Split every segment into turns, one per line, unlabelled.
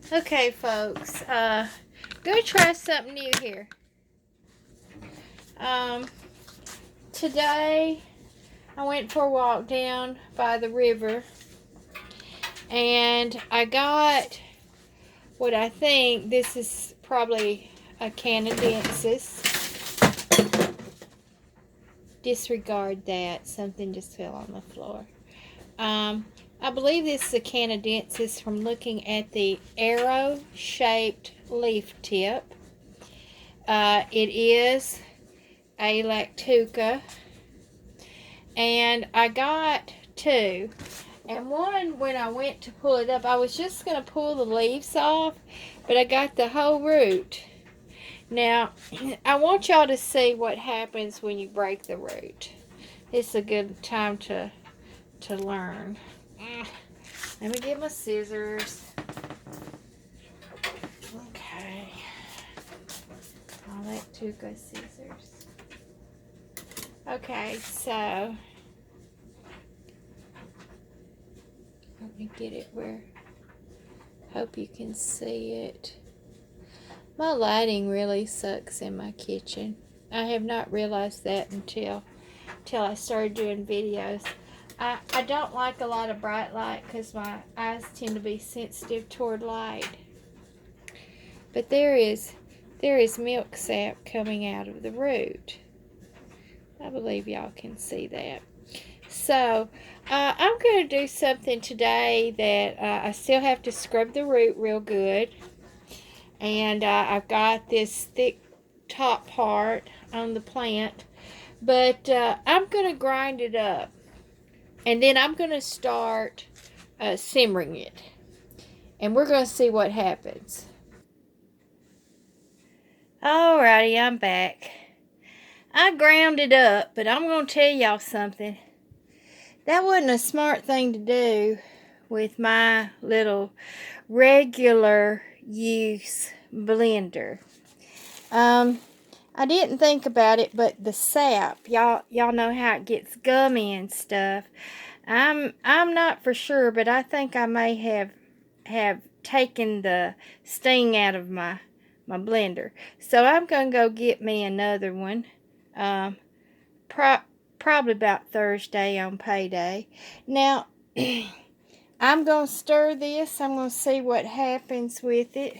Okay, folks, gonna try something new here. Today I went for a walk down by the river and I got what I think this is probably a canadensis. Disregard that, something just fell on the floor. I believe this is a canadensis from looking at the arrow-shaped leaf tip. It is a lactuca, and I got two. And one, when I went to pull it up, I was just going to pull the leaves off, but I got the whole root. Now, I want y'all to see what happens when you break the root. It's a good time to learn. Let me get my scissors. Okay. I like Tuca scissors. Okay, so let me get it where, hope you can see it. My lighting really sucks in my kitchen. I have not realized that until I started doing videos. I don't like a lot of bright light because my eyes tend to be sensitive toward light. But there is milk sap coming out of the root. I believe y'all can see that. So I'm going to do something today that I still have to scrub the root real good. And I've got this thick top part on the plant. But I'm going to grind it up. And then I'm going to start simmering it. And we're going to see what happens. Alrighty, I'm back. I ground it up, but I'm going to tell y'all something. That wasn't a smart thing to do with my little regular use blender. I didn't think about it, but the sap, y'all know how it gets gummy and stuff. I'm not for sure, but I think I may have taken the sting out of my blender. So I'm going to go get me another one. Probably about Thursday on payday. Now, I'm going to stir this. I'm going to see what happens with it.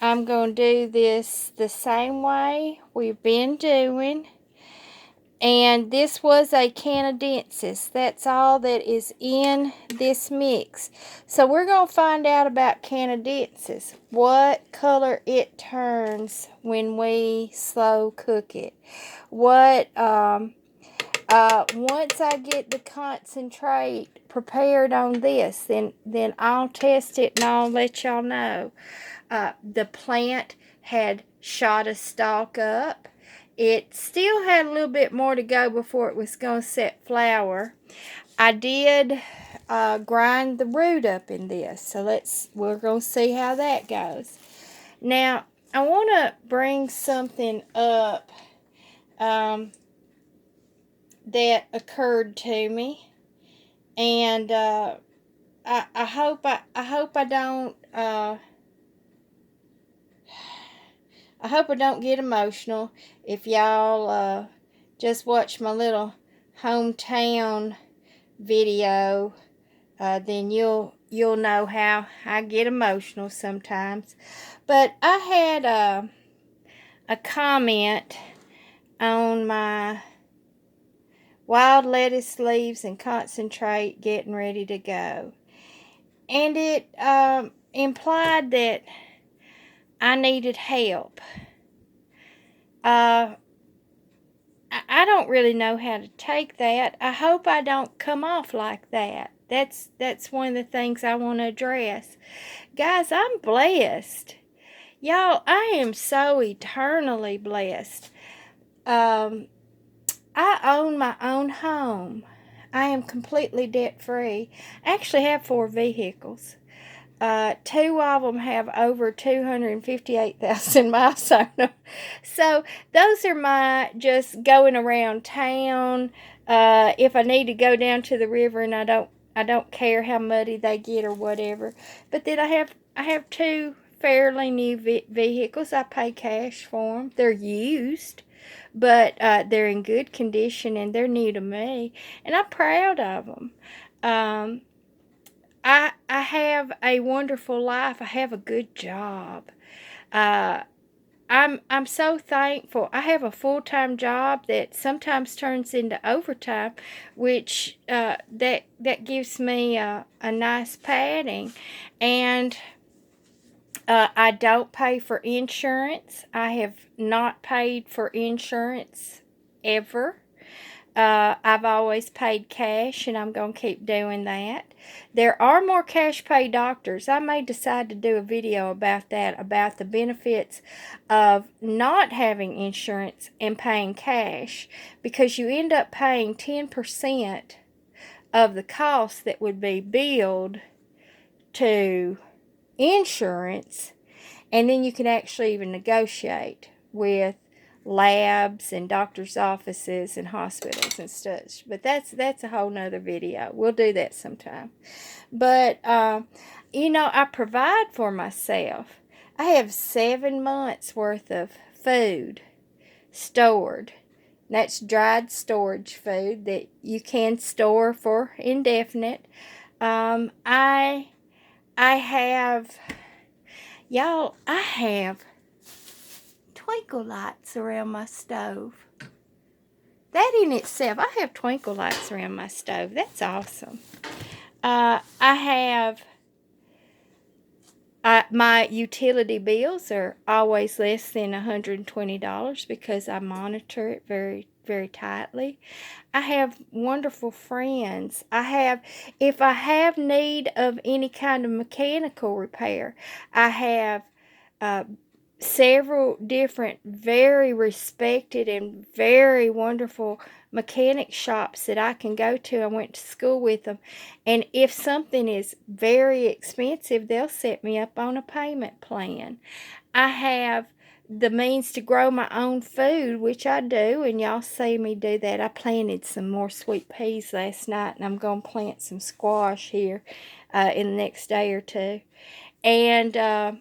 I'm going to do this the same way we've been doing. And this was a canadensis. That's all that is in this mix. So we're going to find out about canadensis. What color it turns when we slow cook it. Once I get the concentrate prepared on this, then I'll test it and I'll let y'all know. The plant had shot a stalk up. It still had a little bit more to go before it was going to set flower. I did grind the root up in this, so we're going to see how that goes. Now, I want to bring something up that occurred to me, and I hope I don't. I hope I don't get emotional. If y'all just watch my little hometown video, then you'll know how I get emotional sometimes. But I had a comment on my wild lettuce leaves and concentrate getting ready to go. And it implied that I needed help. I don't really know how to take that. I hope I don't come off like that. That's one of the things I want to address. Guys, I'm blessed. Y'all, I am so eternally blessed. I own my own home. I am completely debt-free. I actually have 4 vehicles. 2 of them have over 258,000 miles on them. So those are my just going around town. If I need to go down to the river and I don't I don't care how muddy they get or whatever. But then I have two fairly new vehicles. I pay cash for them. They're used, but they're in good condition and they're new to me, and I'm proud of them. Um, I have a wonderful life. I have a good job. Uh, I'm so thankful. I have a full-time job that sometimes turns into overtime, which that gives me a nice padding, and I don't pay for insurance. I have not paid for insurance ever. I've always paid cash, and I'm going to keep doing that. There are more cash pay doctors. I may decide to do a video about that, about the benefits of not having insurance and paying cash, because you end up paying 10% of the cost that would be billed to insurance, and then you can actually even negotiate with labs and doctors' offices and hospitals and such. But that's a whole nother video. We'll do that sometime. But I provide for myself. I have 7 months worth of food stored. That's dried storage food that you can store for indefinite. I have, y'all, I have twinkle lights around my stove. That in itself, I have twinkle lights around my stove. That's awesome. I have, my utility bills are always less than $120 because I monitor it very, very tightly. I have wonderful friends. If I have need of any kind of mechanical repair, I have several different very respected and very wonderful mechanic shops that I can go to. I went to school with them, and if something is very expensive, they'll set me up on a payment plan. I have the means to grow my own food, which I do, and y'all see me do that. I planted some more sweet peas last night, and I'm going to plant some squash here in the next day or two. And I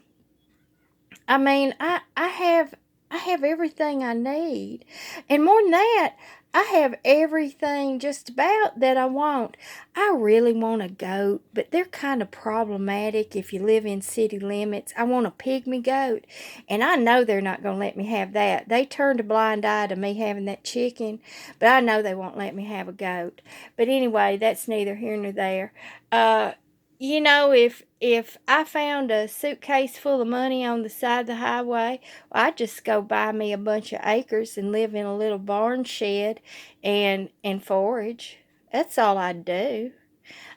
have everything I need. And more than that, I have everything just about that I want. I really want a goat, but they're kind of problematic if you live in city limits. I want a pygmy goat, and I know they're not going to let me have that. They turned a blind eye to me having that chicken, but I know they won't let me have a goat. But anyway, that's neither here nor there. If I found a suitcase full of money on the side of the highway, well, I'd just go buy me a bunch of acres and live in a little barn shed and forage. That's all I'd do.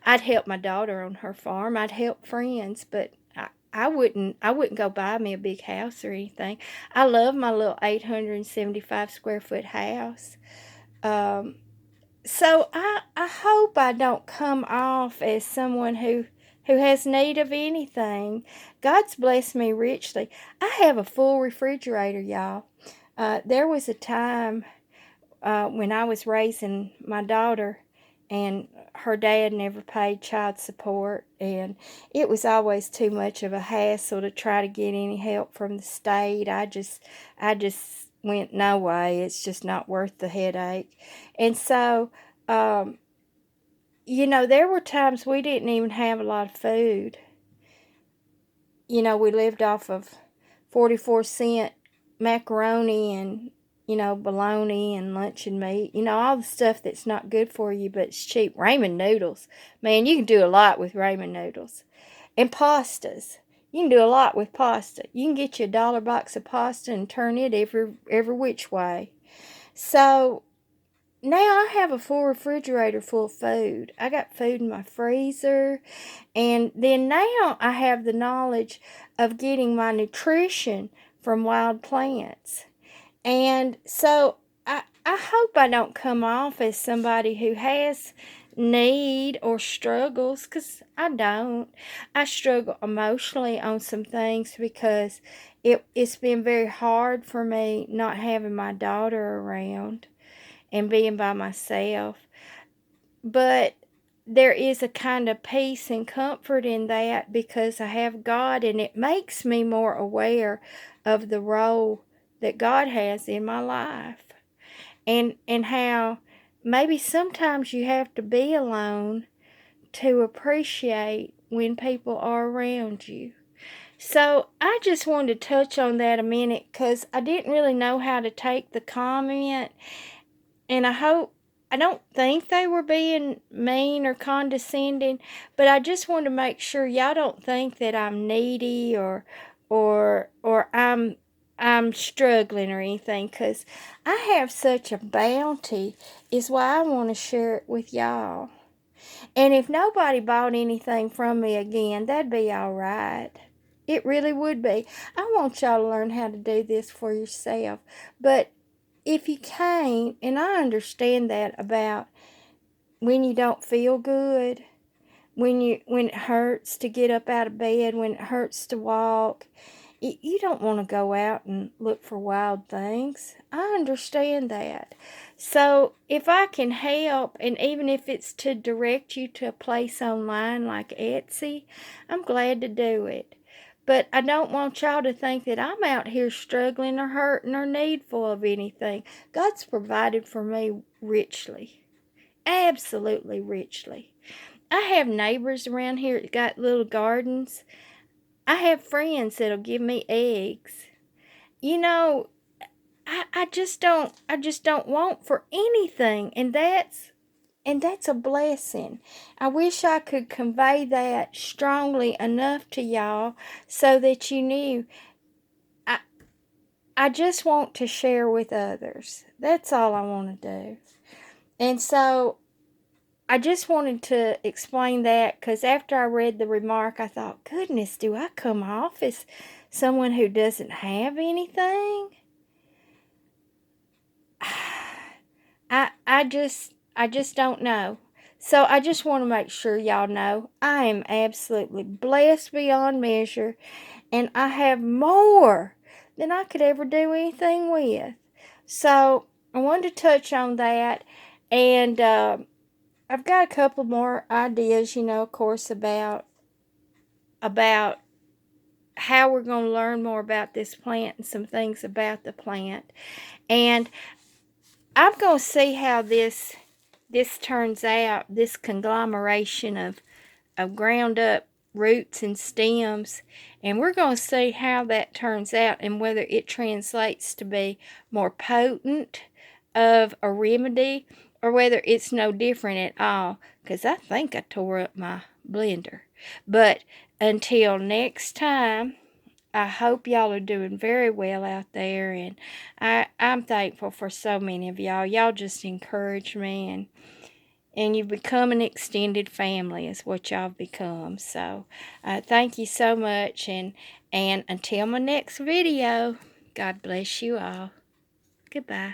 I'd help my daughter on her farm. I'd help friends, but I wouldn't go buy me a big house or anything. I love my little 875 square foot house. So I hope I don't come off as someone who has need of anything. God's blessed me richly. I have a full refrigerator, y'all. There was a time when I was raising my daughter, and her dad never paid child support, and it was always too much of a hassle to try to get any help from the state. I just went, no way, it's just not worth the headache. And so there were times we didn't even have a lot of food. We lived off of 44-cent macaroni and bologna and luncheon meat, all the stuff that's not good for you, but it's cheap. Ramen noodles. Man, you can do a lot with ramen noodles. And pastas. You can do a lot with pasta. You can get you $1 box of pasta and turn it every which way. So now I have a full refrigerator full of food. I got food in my freezer. And then now I have the knowledge of getting my nutrition from wild plants. And so I hope I don't come off as somebody who has need or struggles, because I don't. I struggle emotionally on some things because it's been very hard for me not having my daughter around and being by myself. But there is a kind of peace and comfort in that because I have God, and it makes me more aware of the role that God has in my life, and how maybe sometimes you have to be alone to appreciate when people are around you. So I just wanted to touch on that a minute because I didn't really know how to take the comment, and I don't think they were being mean or condescending, but I just want to make sure y'all don't think that I'm needy or I'm struggling or anything, cuz I have such a bounty is why I want to share it with y'all. And if nobody bought anything from me again, that'd be all right. It really would be. I want y'all to learn how to do this for yourself. But if you can't, and I understand that about when you don't feel good, when it hurts to get up out of bed, when it hurts to walk, you don't want to go out and look for wild things. I understand that. So if I can help, and even if it's to direct you to a place online like Etsy, I'm glad to do it. But I don't want y'all to think that I'm out here struggling or hurting or needful of anything. God's provided for me richly. Absolutely richly. I have neighbors around here that got little gardens. I have friends that'll give me eggs. You know, I just don't want for anything, and that's a blessing. I wish I could convey that strongly enough to y'all so that you knew. I I just want to share with others. That's all I want to do. And so I just wanted to explain that because after I read the remark, I thought, goodness, do I come off as someone who doesn't have anything? I just don't know. So I just want to make sure y'all know I am absolutely blessed beyond measure, and I have more than I could ever do anything with. So I wanted to touch on that, and I've got a couple more ideas, of course, about how we're going to learn more about this plant and some things about the plant. And I'm going to see how this turns out, this conglomeration of ground up roots and stems, and we're going to see how that turns out and whether it translates to be more potent of a remedy or whether it's no different at all, because I think I tore up my blender. But until next time, I hope y'all are doing very well out there, and I'm thankful for so many of y'all. Y'all just encourage me, and you've become an extended family is what y'all have become. So thank you so much, and until my next video, God bless you all. Goodbye.